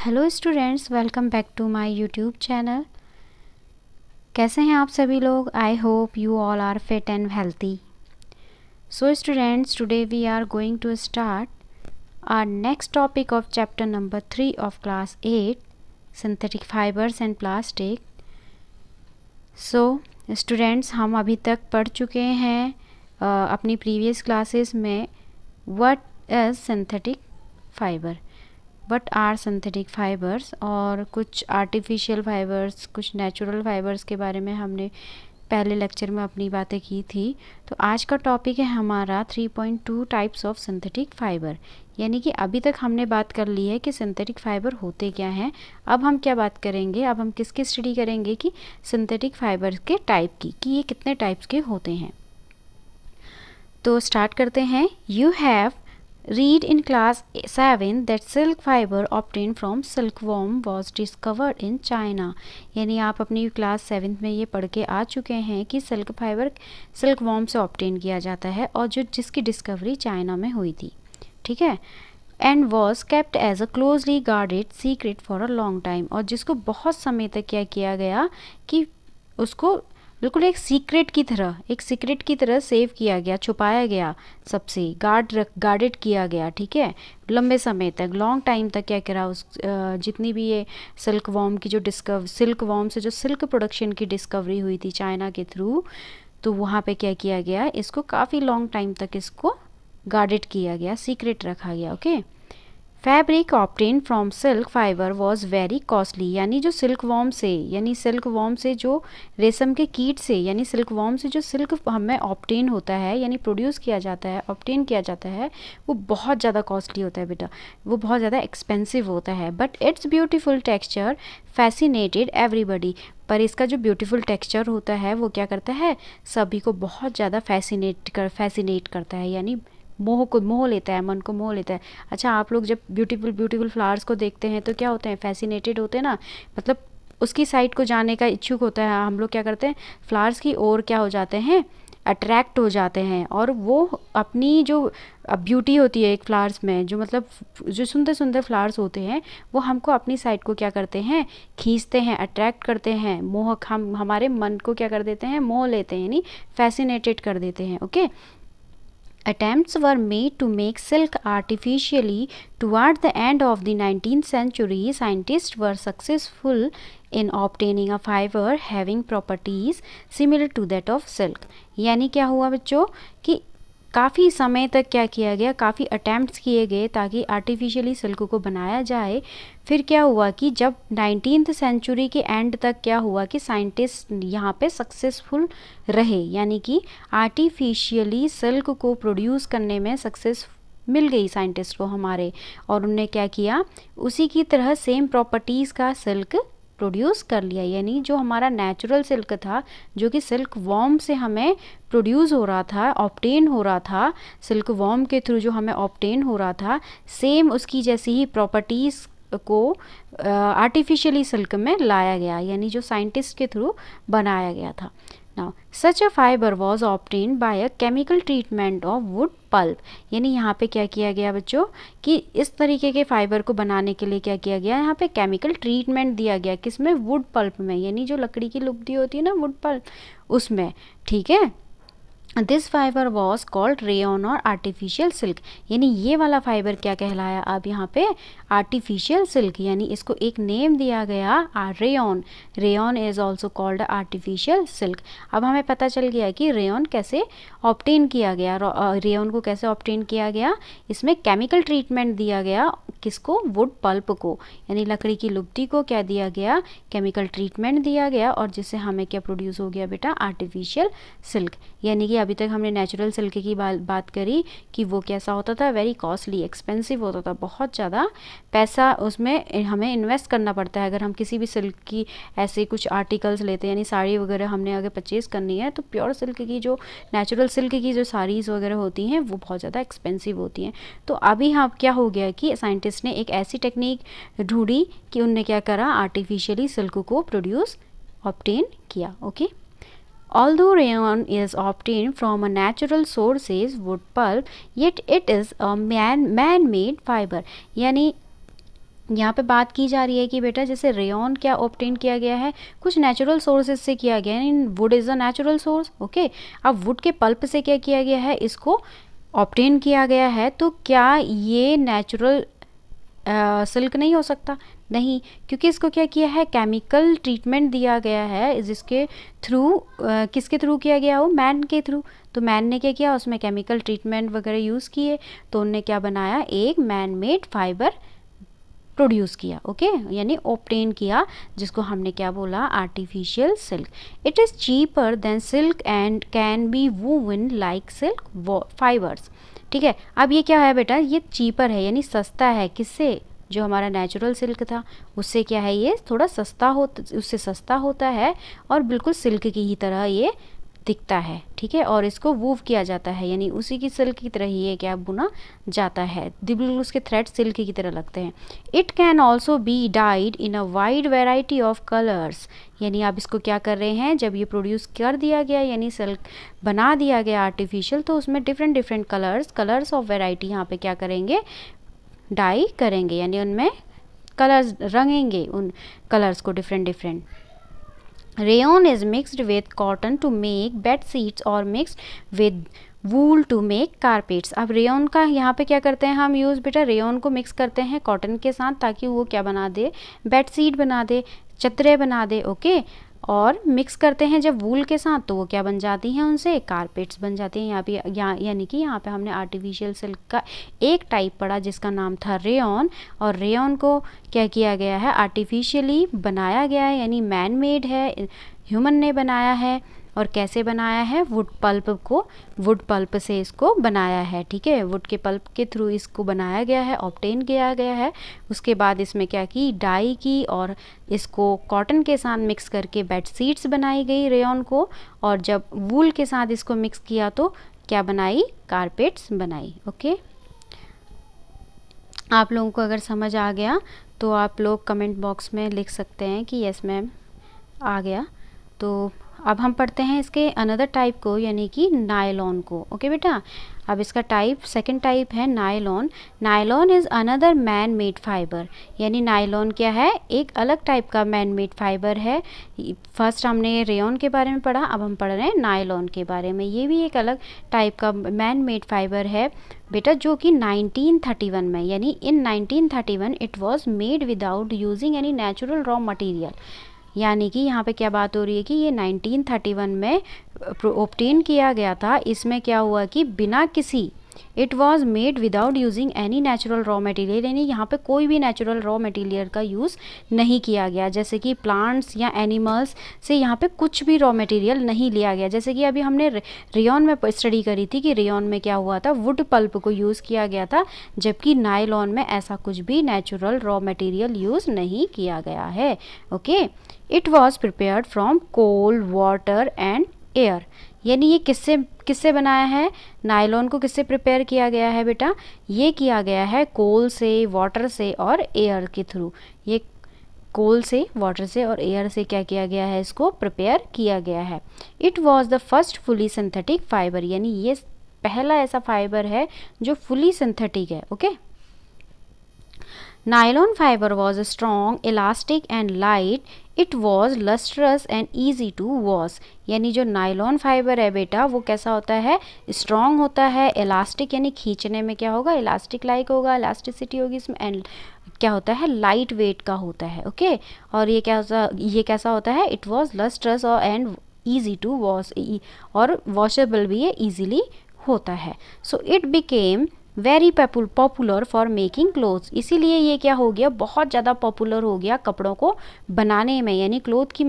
Hello students, welcome back to my YouTube channel. कैसे हैं आप सभी लोग? I hope you all are fit and healthy. So students, today we are going to start our next topic of chapter number 3 of class 8, synthetic fibres and plastic. So students, हम अभी तक पढ़ चुके हैं अपनी प्रीवियस क्लासेस में what is synthetic fibre, what are synthetic fibres, और कुछ आर्टिफिशियल फाइबर्स, कुछ नेचुरल फाइबर्स के बारे में हमने पहले लेक्चर में अपनी बातें की थी। तो आज का टॉपिक है हमारा 3.2 टाइप्स ऑफ सिंथेटिक फाइबर। यानी कि अभी तक हमने बात कर ली है कि सिंथेटिक फाइबर होते क्या हैं। अब हम क्या बात करेंगे, अब हम किसकी स्टडी करेंगे कि सिंथेटिक फाइबर के टाइप की, कि ये कितने टाइप्स के होते हैं। तो स्टार्ट करते हैं। You have read in class 7 that silk fiber obtained from silkworm was discovered in China। यानी आप अपनी क्लास 7 में ये पढ़ के आ चुके हैं कि सिल्क फाइबर सिल्कवॉर्म से ऑब्टेन किया जाता है और जिसकी डिस्कवरी चाइना में हुई थी। ठीक है। And was kept as a closely guarded secret for a long time, और जिसको बहुत समय तक क्या किया गया कि उसको बिल्कुल एक सीक्रेट की तरह सेव किया गया, छुपाया गया, सबसे गार्डेड किया गया। ठीक है, लंबे समय तक, लॉन्ग टाइम तक क्या करा उस जितनी भी ये सिल्क वॉर्म से जो सिल्क प्रोडक्शन की डिस्कवरी हुई थी चाइना के थ्रू, तो वहाँ पे क्या किया गया, इसको काफ़ी लॉन्ग टाइम तक इसको गार्डेड किया गया, सीक्रेट रखा गया। Okay. Fabric obtain from silk fibre was very costly, यानी जो सिल्क वॉर्म से जो रेशम के कीट से, यानी सिल्क वॉर्म से जो सिल्क हमें ऑब्टेन होता है, यानी प्रोड्यूस किया जाता है, ऑब्टेन किया जाता है, वो बहुत ज़्यादा कॉस्टली होता है बेटा, वो बहुत ज़्यादा एक्सपेंसिव होता है। But it's beautiful texture fascinated everybody, पर इसका जो ब्यूटीफुल टेक्सचर होता है वो क्या करता है, सभी को बहुत ज़्यादा फैसिनेट करता है, यानी मोह लेता है, मन को मोह लेता है। अच्छा, आप लोग जब ब्यूटीफुल फ्लावर्स को देखते हैं तो क्या होते हैं, फैसिनेटेड होते हैं ना, मतलब उसकी साइड को जाने का इच्छुक होता है। हम लोग क्या करते हैं, फ्लावर्स की ओर क्या हो जाते हैं, अट्रैक्ट हो जाते हैं, और वो अपनी जो ब्यूटी होती है एक फ्लावर्स में, जो मतलब जो सुंदर फ्लावर्स होते हैं, वो हमको अपनी साइड को क्या करते हैं, खींचते हैं, अट्रैक्ट करते हैं, हम हमारे मन को क्या कर देते हैं, मोह लेते हैं, यानी फैसिनेटेड कर देते हैं। Okay. Attempts were made to make silk artificially. Toward the end of the 19th century, scientists were successful in obtaining a fiber having properties similar to that of silk। यानी क्या हुआ बच्चों कि काफ़ी समय तक क्या किया गया, काफ़ी अटैम्प्ट्स किए गए ताकि आर्टिफिशियली सिल्क को बनाया जाए। फिर क्या हुआ कि जब 19th सेंचुरी के एंड तक क्या हुआ कि साइंटिस्ट यहाँ पे सक्सेसफुल रहे, यानी कि आर्टिफिशियली सिल्क को प्रोड्यूस करने में सक्सेस मिल गई साइंटिस्ट को हमारे, और उनने क्या किया, उसी की तरह सेम प्रॉपर्टीज़ का सिल्क प्रोड्यूस कर लिया। यानी जो हमारा नेचुरल सिल्क था, जो कि सिल्क वॉर्म से हमें प्रोड्यूस हो रहा था, ऑब्टेन हो रहा था, सिल्क वॉर्म के थ्रू जो हमें ऑब्टेन हो रहा था, सेम उसकी जैसी ही प्रॉपर्टीज़ को आर्टिफिशियली सिल्क में लाया गया, यानी जो साइंटिस्ट के थ्रू बनाया गया था। Now such a fibre was obtain bye a chemical treatment of wood pulp. यानी यहाँ पे क्या किया गया बच्चों कि इस तरीके के फाइबर को बनाने के लिए क्या किया गया, यहाँ पे केमिकल ट्रीटमेंट दिया गया, किसमें, वुड पल्प में, यानी जो लकड़ी की लुगदी होती है ना, वुड पल्प, उसमें। ठीक है। This fibre was called rayon और आर्टिफिशियल सिल्क। यानी ये वाला फाइबर क्या कहलाया अब यहाँ पे, आर्टिफिशियल सिल्क, यानी इसको एक नेम दिया गया rayon. Rayon is also called artificial silk. अब हमें पता चल गया कि रेयन कैसे ऑब्टेन किया गया, रेयन को कैसे ऑब्टेन किया गया, इसमें केमिकल ट्रीटमेंट दिया गया, किसको, वुड पल्प को, यानी लकड़ी की लुगदी को क्या दिया गया, केमिकल ट्रीटमेंट दिया गया, और जिससे हमें क्या प्रोड्यूस हो गया बेटा, आर्टिफिशियल सिल्क। यानी कि अभी तक हमने नेचुरल सिल्क की बात करी कि वो कैसा होता था, वेरी कॉस्टली, एक्सपेंसिव होता था, बहुत ज़्यादा पैसा उसमें हमें इन्वेस्ट करना पड़ता है। अगर हम किसी भी सिल्क की ऐसे कुछ आर्टिकल्स लेते हैं, यानी साड़ी वगैरह हमने अगर परचेज़ करनी है, तो प्योर सिल्क की जो नेचुरल सिल्क की जो साड़ीज़ वगैरह होती हैं वो बहुत ज़्यादा एक्सपेंसिव होती हैं। तो अभी हाँ क्या हो गया कि साइंटिस्ट ने एक ऐसी टेक्निक ढूंढी कि उनने क्या करा, आर्टिफिशियली सिल्क को प्रोड्यूस ऑब्टेन किया। Okay. Although rayon is obtained from a natural sources, wood pulp, yet it is a man-made fiber। यानी यहाँ पे बात की जा रही है कि बेटा जैसे रेयन क्या ऑब्टेन किया गया है, कुछ नेचुरल सोर्सेज से किया गया है। इन wood is a natural source, okay. अब वुड के पल्प से क्या किया गया है, इसको ऑब्टेन किया गया है, तो क्या ये नेचुरल सिल्क नहीं हो सकता? नहीं, क्योंकि इसको क्या किया है, केमिकल ट्रीटमेंट दिया गया है, जिसके थ्रू किसके थ्रू किया गया हो, मैन के थ्रू। तो मैन ने क्या किया, उसमें केमिकल ट्रीटमेंट वगैरह यूज़ किए, तो उनने क्या बनाया, एक मैन मेड फाइबर प्रोड्यूस किया, ओके, यानी ऑब्टेन किया, जिसको हमने क्या बोला, artificial silk. It is cheaper than silk and can be woven like silk fibres. ठीक है, अब ये क्या है बेटा, ये चीपर है यानी सस्ता है, किससे, जो हमारा नेचुरल सिल्क था उससे क्या है, ये थोड़ा सस्ता उससे सस्ता होता है और बिल्कुल सिल्क की ही तरह ये दिखता है। ठीक है, और इसको वूव किया जाता है, यानी उसी की सिल्क की तरह ही ये क्या बुना जाता है, बिल्कुल उसके थ्रेड सिल्क की तरह लगते हैं। It can also be died in a wide variety of colours, यानी आप इसको क्या कर रहे हैं, जब ये प्रोड्यूस कर दिया गया यानी सिल्क बना दिया गया आर्टिफिशियल, तो उसमें different different colours of variety यहाँ पे क्या करेंगे, डाई करेंगे, यानी उनमें कलर्स रंगेंगे, उन कलर्स को different different. Rayon is mixed with cotton to make bed sheets or mixed with wool to make carpets. अब रेयन का यहाँ पे क्या करते हैं हम यूज़, बेटा रेयन को मिक्स करते हैं कॉटन के साथ, ताकि वो क्या बना दे, बेडशीट बना दे, चद्दरें बना दे, ओके। और मिक्स करते हैं जब वूल के साथ, तो वो क्या बन जाती हैं, उनसे कारपेट्स बन जाती हैं। यहाँ पे यानी कि यहाँ पे हमने आर्टिफिशियल सिल्क का एक टाइप पढ़ा जिसका नाम था रेयन, और रेयन को क्या किया गया है, आर्टिफिशियली बनाया गया है, यानी मैन मेड है, ह्यूमन ने बनाया है। और कैसे बनाया है, वुड पल्प से इसको बनाया है। ठीक है, वुड के पल्प के थ्रू इसको बनाया गया है, ऑब्टेन किया गया है। उसके बाद इसमें क्या की, डाई की, और इसको कॉटन के साथ मिक्स करके बेडशीट्स बनाई गई रेयन को, और जब वूल के साथ इसको मिक्स किया तो क्या बनाई, कारपेट्स बनाई। ओके, आप लोगों को अगर समझ आ गया तो आप लोग कमेंट बॉक्स में लिख सकते हैं कि यस मैम आ गया। तो अब हम पढ़ते हैं इसके अनदर टाइप को, यानी कि नायलॉन को। ओके बेटा, अब इसका सेकंड टाइप है nylon. Nylon is another man made fibre, यानी नायलॉन क्या है, एक अलग टाइप का मैन मेड फाइबर है। फर्स्ट हमने रेयन के बारे में पढ़ा, अब हम पढ़ रहे हैं नायलॉन के बारे में। ये भी एक अलग टाइप का मैन मेड फाइबर है बेटा, जो कि 1931 में, यानी इन 1931 it was made without using any natural raw material. यानी कि यहाँ पे क्या बात हो रही है कि ये 1931 में ऑब्टेन किया गया था। इसमें क्या हुआ कि बिना किसी, it was made without using any natural raw material, यानी यहाँ पे कोई भी नेचुरल रॉ मटेरियल का यूज़ नहीं किया गया, जैसे कि प्लांट्स या एनिमल्स से यहाँ पे कुछ भी रॉ मटेरियल नहीं लिया गया। जैसे कि अभी हमने रेयन में स्टडी करी थी कि रेयन में क्या हुआ था, वुड पल्प को यूज़ किया गया था, जबकि नायलॉन में ऐसा कुछ भी नेचुरल रॉ मटेरियल यूज़ नहीं किया गया है। Okay, it was prepared from coal, water and air, यानी ये किससे बनाया है, नायलॉन को किससे प्रिपेयर किया गया है बेटा, ये किया गया है कोल से, वाटर से और एयर के थ्रू। ये कोल से, वाटर से और एयर से क्या किया गया है, इसको प्रिपेयर किया गया है। It was the first fully synthetic fibre, यानी ये पहला ऐसा फाइबर है जो फुली सिंथेटिक है। Okay, Nylon fiber was strong, elastic and light. It was lustrous and easy to wash. यानी जो नायलॉन फाइबर है बेटा, वो कैसा होता है, स्ट्रॉन्ग होता है, इलास्टिक यानी खींचने में क्या होगा, इलास्टिक लाइक होगा, इलास्टिसिटी होगी इसमें, एंड क्या होता है, लाइट वेट का होता है। ओके, और ये कैसा होता है, इट वॉज लस्ट्रस और एंड ईजी टू वॉश, और वॉशेबल भी ये ईजिली होता है। So it became very popular for making clothes, इसीलिए ये क्या हो गया, बहुत ज़्यादा पॉपुलर हो गया कपड़ों को बनाने में, यानी क्लोथ्स की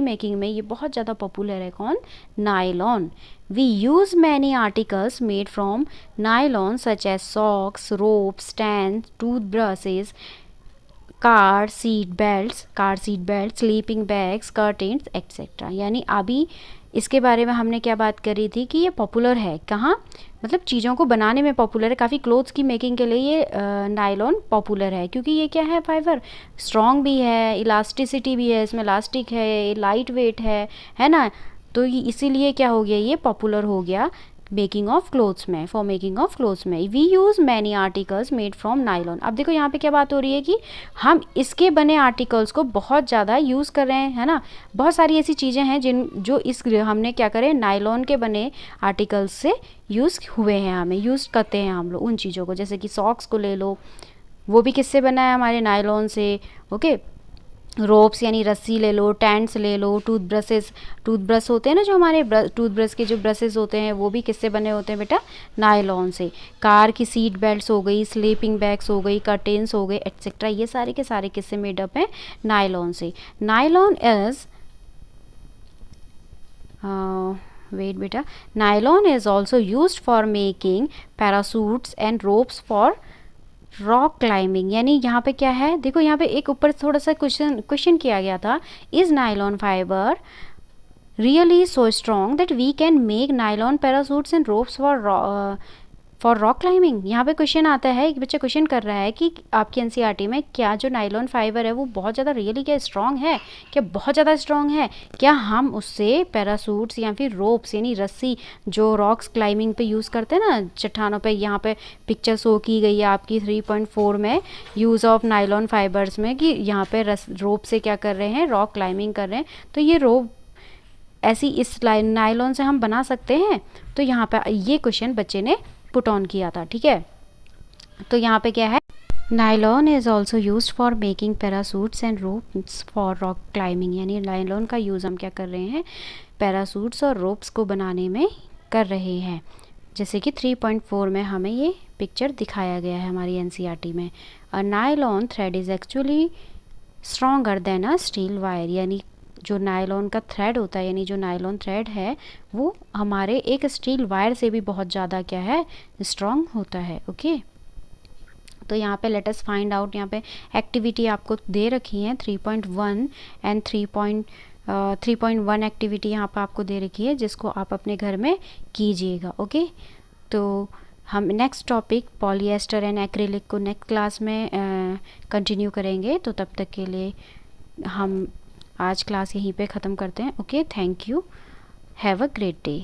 मेकिंग में ये बहुत ज़्यादा पॉपुलर है। कौन, nylon. We use many articles made from nylon such as socks, rope, stand, tooth brushes, car seat belt, sleeping bags, curtains etcetera. यानी अभी इसके बारे में हमने क्या बात करी थी कि ये पॉपुलर है, कहाँ, मतलब चीज़ों को बनाने में पॉपुलर है, काफ़ी क्लोथ्स की मेकिंग के लिए ये नायलॉन पॉपुलर है, क्योंकि ये क्या है, फाइबर स्ट्रॉन्ग भी है, इलास्टिसिटी भी है, इसमें इलास्टिक है, लाइट वेट है ना, तो इसीलिए क्या हो गया, ये पॉपुलर हो गया मेकिंग ऑफ क्लोथ्स में, फॉर मेकिंग ऑफ क्लोथ्स में we use many articles made from nylon. अब देखो यहाँ पे क्या बात हो रही है कि हम इसके बने आर्टिकल्स को बहुत ज़्यादा यूज़ कर रहे हैं, है ना। बहुत सारी ऐसी चीज़ें हैं जो इस हमने क्या करें, नायलॉन के बने आर्टिकल्स से यूज़ हुए हैं, हमें यूज़ करते हैं हम लोग उन चीज़ों को। जैसे कि सॉक्स को ले लो, वो भी किससे बना है, हमारे नायलॉन से। ओके, रोप्स यानी रस्सी ले लो, टेंट्स ले लो, टूथब्रश होते हैं ना, जो हमारे टूथब्रश के जो ब्रशेस होते हैं वो भी किससे बने होते हैं बेटा, नायलॉन से। कार की सीट बेल्ट्स हो गई, स्लीपिंग बैग्स हो गई, कर्टेन्स हो गए, एट्सेट्रा, ये सारे के सारे किससे मेडअप हैं, नायलॉन से। नायलॉन इज वेट बेटा, nylon is also used for making parachutes and ropes for rock climbing. यानी यहाँ पे क्या है, देखो यहाँ पे एक ऊपर थोड़ा सा क्वेश्चन किया गया था, is nylon fibre really so strong that we can make nylon parachutes and ropes for rock climbing. यहाँ पे क्वेश्चन आता है, एक बच्चा क्वेश्चन कर रहा है कि आपकी एनसीईआरटी में क्या जो नायलॉन फाइबर है वो बहुत ज़्यादा रियली क्या स्ट्रॉन्ग है, क्या बहुत ज़्यादा स्ट्रॉन्ग है, क्या हम उससे पैरासूट्स या फिर रोप्स यानी रस्सी जो रॉक्स क्लाइंबिंग पे यूज़ करते हैं ना, चट्टानों पे, यहाँ पे पिक्चर शो की गई है आपकी 3.4 में, यूज़ ऑफ नायलॉन फाइबर्स में, कि यहाँ पे रोप से क्या कर रहे हैं, रॉक क्लाइंबिंग कर रहे हैं। तो ये रोप ऐसी इस नायलॉन से हम बना सकते हैं। तो यहाँ पे ये क्वेश्चन बच्चे ने पुट ऑन किया था, ठीक है। तो यहाँ पे क्या है, nylon is also use for making parachutes and ropes for rock climbing. यानी नायलॉन का यूज़ हम क्या कर रहे हैं, पैरासूट्स और रोप्स को बनाने में कर रहे हैं। जैसे कि 3.4 में हमें ये पिक्चर दिखाया गया है हमारी एनसीईआरटी में। A nylon thread is actually stronger than a steel wire. यानी जो नायलॉन का थ्रेड होता है, यानी जो नायलॉन थ्रेड है वो हमारे एक स्टील वायर से भी बहुत ज़्यादा क्या है, स्ट्रॉन्ग होता है। ओके, तो यहाँ पे लेट अस फाइंड आउट, यहाँ पे एक्टिविटी आपको दे रखी है 3.1 एंड 3.1 एक्टिविटी यहाँ पे आपको दे रखी है, जिसको आप अपने घर में कीजिएगा। ओके, तो हम next topic polyester and acrylic को नेक्स्ट क्लास में कंटिन्यू करेंगे। तो तब तक के लिए हम आज क्लास यहीं पे ख़त्म करते हैं। Okay, thank you, have a great day.